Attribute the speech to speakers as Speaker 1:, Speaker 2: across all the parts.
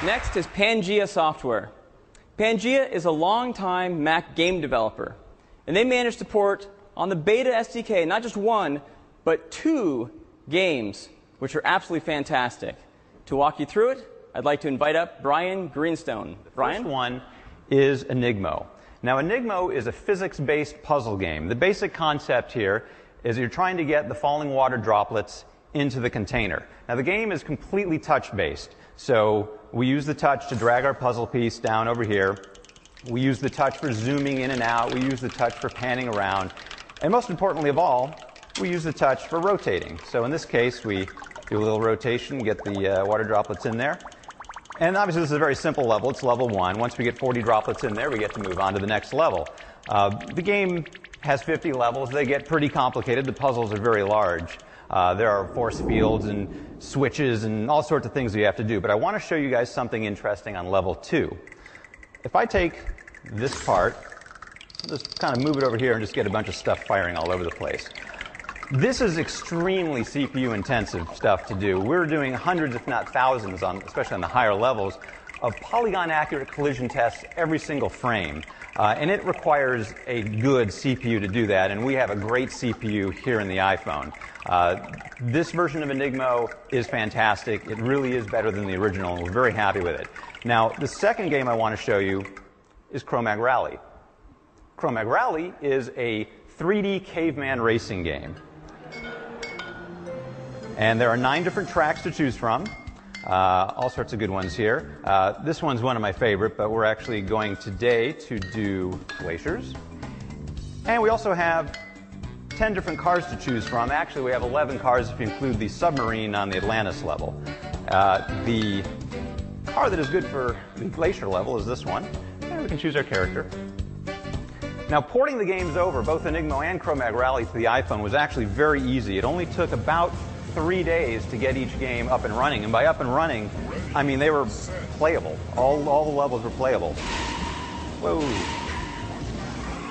Speaker 1: Next is Pangea Software. Pangea is a long-time Mac game developer, and they managed to port on the Beta SDK not just one, but 2 games, which are absolutely fantastic. To walk you through it, I'd like to invite up Brian Greenstone. Brian?
Speaker 2: The first one is Enigmo. Now, Enigmo is a physics-based puzzle game. The basic concept here is you're trying to get the falling water droplets into the container. Now, the game is completely touch-based. So we use the touch to drag our puzzle piece down over here. We use the touch for zooming in and out. We use the touch for panning around. And most importantly of all, we use the touch for rotating. So in this case, we do a little rotation, get the water droplets in there. And obviously, this is a very simple level. It's level 1. Once we get 40 droplets in there, we get to move on to the next level. The game has 50 levels. They get pretty complicated. The puzzles are very large. There are force fields and switches and all sorts of things you have to do. But I want to show you guys something interesting on level 2. If I take this part, I'll just kind of move it over here and just get a bunch of stuff firing all over the place. This is extremely CPU intensive stuff to do. We're doing hundreds, if not thousands, especially on the higher levels, of polygon accurate collision tests every single frame. And it requires a good CPU to do that, and we have a great CPU here in the iPhone. This version of Enigmo is fantastic. It really is better than the original, and we're very happy with it. Now, the second game I want to show you is Cro-Mag Rally. Cro-Mag Rally is a 3D caveman racing game. And there are 9 different tracks to choose from. All sorts of good ones here. This one's one of my favorite, but we're actually going today to do glaciers. And we also have 10 different cars to choose from. Actually, we have 11 cars if you include the submarine on the Atlantis level. The car that is good for the glacier level is this one. And we can choose our character. Now, porting the games over, both Enigmo and Cro-Mag Rally to the iPhone was actually very easy. It only took about 3 days to get each game up and running. And by up and running, I mean they were playable. All the levels were playable. Whoa.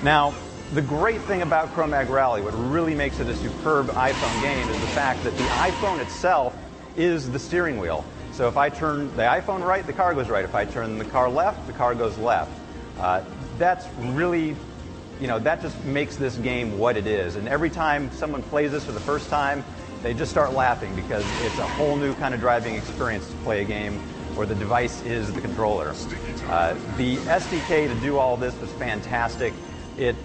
Speaker 2: Now, the great thing about Cro-Mag Rally, what really makes it a superb iPhone game, is the fact that the iPhone itself is the steering wheel. So if I turn the iPhone right, the car goes right. If I turn the car left, the car goes left. That's really, that just makes this game what it is. And every time someone plays this for the first time, they just start laughing because it's a whole new kind of driving experience to play a game where the device is the controller. The SDK to do all this was fantastic. It,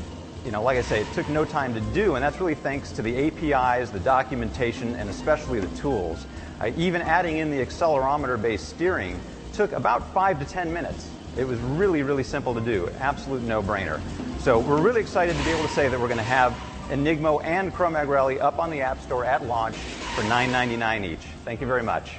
Speaker 2: like I say, it took no time to do, and that's really thanks to the APIs, the documentation, and especially the tools. Even adding in the accelerometer-based steering took about 5 to 10 minutes. It was really, really simple to do. Absolute no-brainer. So we're really excited to be able to say that we're going to have Enigmo and Cro-Mag Rally up on the App Store at launch for $9.99 each. Thank you very much.